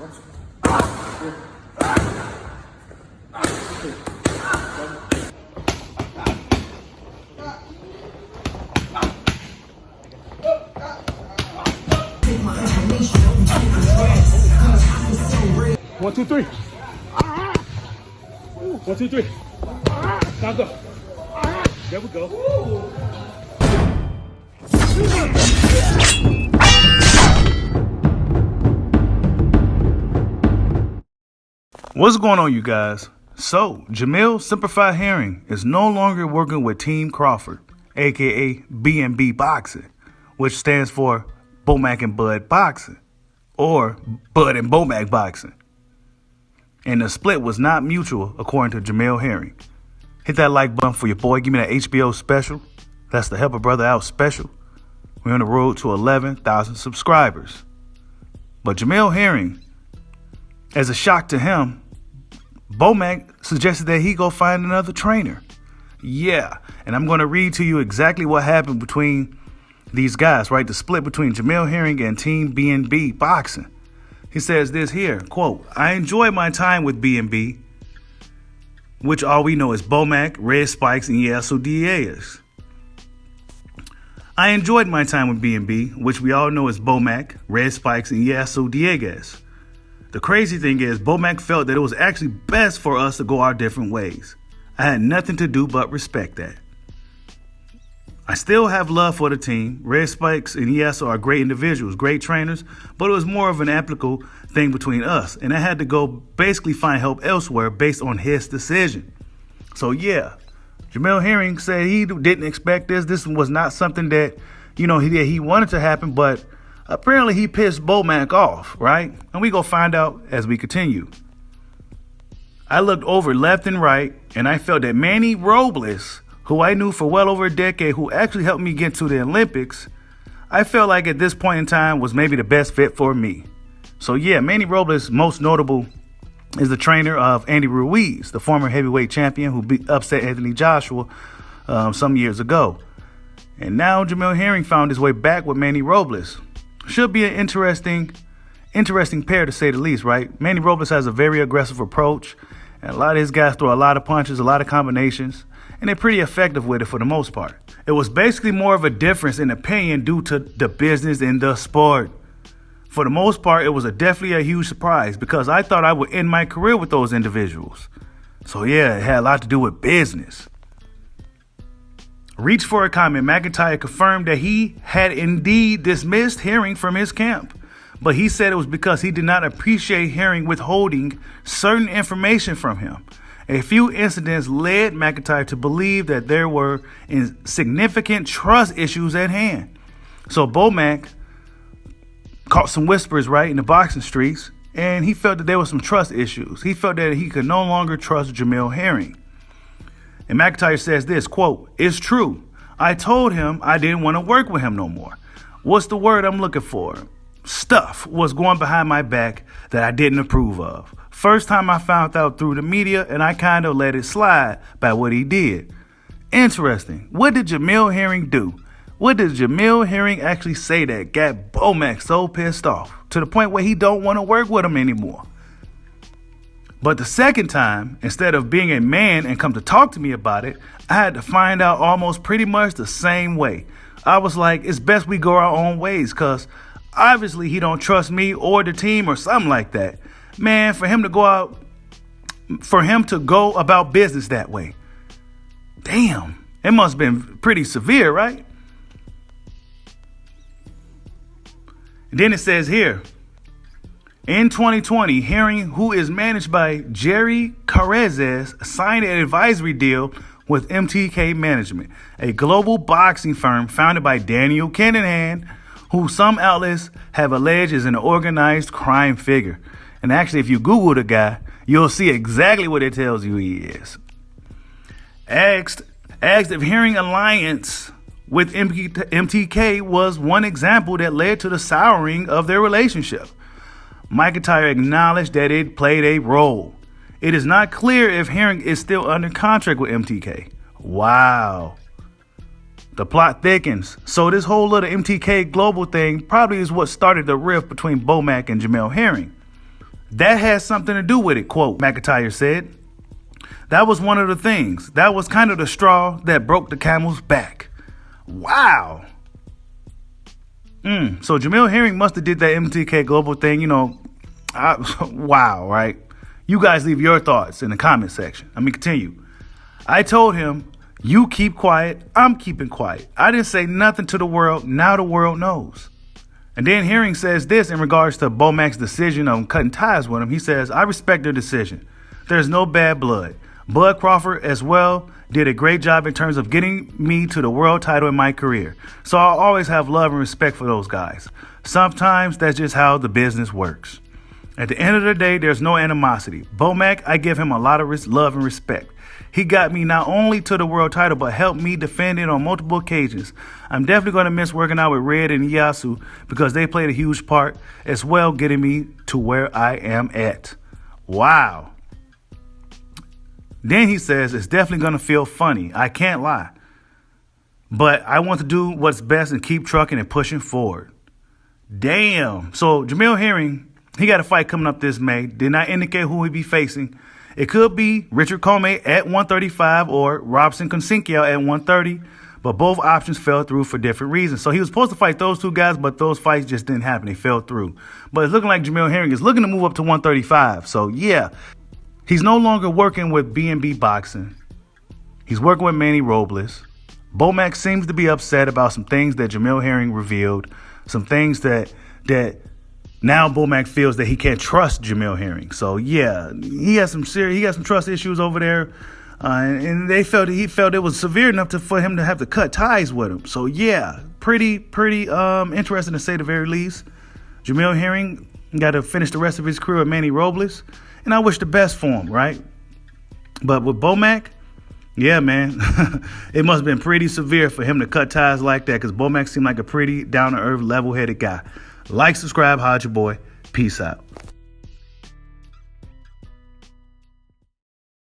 One, two, three. 1, 2, 3. Now go. There we go. What's going on, you guys? So, Jamel Herring is no longer working with Team Crawford, aka B&B Boxing, which stands for Bomac and Bud Boxing, or Bud and Bomac Boxing. And the split was not mutual, according to Jamel Herring. Hit that like button for your boy. Give me that HBO special. That's the Help a Brother Out special. We're on the road to 11,000 subscribers. But Jamel Herring, as a shock to him, Bomac suggested that he go find another trainer. Yeah, and I'm going to read to you exactly what happened between these guys, right? The split between Jamel Herring and Team B&B Boxing. He says this here, quote, "I enjoyed my time with B&B, which all we know is Bomac, Red Spikes, and Yeso Diaz. I enjoyed my time with B&B, which we all know is Bomac, Red Spikes, and Yeso Diaz. The crazy thing is, Bomac felt that it was actually best for us to go our different ways. I had nothing to do but respect that. I still have love for the team. Red Spikes and Yeso are great individuals, great trainers, but it was more of an applicable thing between us, and I had to go basically find help elsewhere based on his decision." So yeah, Jamel Herring said he didn't expect this. This was not something that, he wanted to happen, but apparently he pissed Bomac off, right? And we go find out as we continue. "I looked over left and right, and I felt that Manny Robles, who I knew for well over a decade, who actually helped me get to the Olympics, I felt like at this point in time was maybe the best fit for me." So yeah, Manny Robles, most notable, is the trainer of Andy Ruiz, the former heavyweight champion who upset Anthony Joshua some years ago. And now Jamel Herring found his way back with Manny Robles. Should be an interesting pair, to say the least, right? Manny Robles has a very aggressive approach, and a lot of his guys throw a lot of punches, a lot of combinations, and they're pretty effective with it for the most part. It was basically more of a difference in opinion due to the business in the sport. For the most part, it was definitely a huge surprise because I thought I would end my career with those individuals. So yeah, it had a lot to do with business. Reached for a comment, McIntyre confirmed that he had indeed dismissed Herring from his camp, but he said it was because he did not appreciate Herring withholding certain information from him. A few incidents led McIntyre to believe that there were significant trust issues at hand. So Bomac caught some whispers, right, in the boxing streets, and he felt that there were some trust issues. He felt that he could no longer trust Jamel Herring. And McIntyre says this, quote, "It's true. I told him I didn't want to work with him no more. What's the word I'm looking for? Stuff was going behind my back that I didn't approve of. First time I found out through the media, and I kind of let it slide by what he did." Interesting. What did Jamel Herring do? What did Jamel Herring actually say that got Bomac so pissed off to the point where he don't want to work with him anymore? But the second time, instead of being a man and come to talk to me about it, I had to find out almost pretty much the same way. I was like, it's best we go our own ways, because obviously he don't trust me or the team or something like that. Man, for him to go about business that way. Damn, it must have been pretty severe, right? And then it says here, in 2020, Herring, who is managed by Jerry Carrezes, signed an advisory deal with MTK Management, a global boxing firm founded by Daniel Kinahan, who some outlets have alleged is an organized crime figure. And actually, if you Google the guy, you'll see exactly what it tells you he is. Asked if Herring alliance with MTK was one example that led to the souring of their relationship, McIntyre acknowledged that it played a role. It is not clear if Herring is still under contract with MTK. Wow. The plot thickens. So this whole little MTK global thing probably is what started the rift between Bomac and Jamel Herring. That has something to do with it, quote, McIntyre said. That was one of the things. That was kind of the straw that broke the camel's back. Wow. So Jamel Herring must have did that MTK Global thing, wow, right? You guys leave your thoughts in the comment section. Let me continue. I told him, you keep quiet, I'm keeping quiet. I didn't say nothing to the world, now the world knows. And then Herring says this in regards to Bomac's decision on cutting ties with him. He says, I respect their decision. There's no bad blood. Bud Crawford as well did a great job in terms of getting me to the world title in my career. So I'll always have love and respect for those guys. Sometimes that's just how the business works. At the end of the day, there's no animosity. Bomac, I give him a lot of love and respect. He got me not only to the world title, but helped me defend it on multiple occasions. I'm definitely going to miss working out with Red and Yasu because they played a huge part as well, getting me to where I am at. Wow. Then he says, it's definitely going to feel funny. I can't lie. But I want to do what's best and keep trucking and pushing forward. Damn. So Jamel Herring, he got a fight coming up this May. Did not indicate who he'd be facing. It could be Richard Comey at 135 or Robson Consinkiel at 130. But both options fell through for different reasons. So he was supposed to fight those two guys, but those fights just didn't happen. They fell through. But it's looking like Jamel Herring is looking to move up to 135. So yeah. He's no longer working with B&B Boxing. He's working with Manny Robles. Bomac seems to be upset about some things that Jamel Herring revealed. Some things that now Bomac feels that he can't trust Jamel Herring. So yeah, he has some trust issues over there. And he felt it was severe enough for him to have to cut ties with him. So yeah, pretty interesting to say the very least. Jamel Herring got to finish the rest of his career with Manny Robles. And I wish the best for him, right? But with Bomac, yeah, man, it must have been pretty severe for him to cut ties like that because Bomac seemed like a pretty down-to-earth, level-headed guy. Like, subscribe, holla at your boy. Peace out.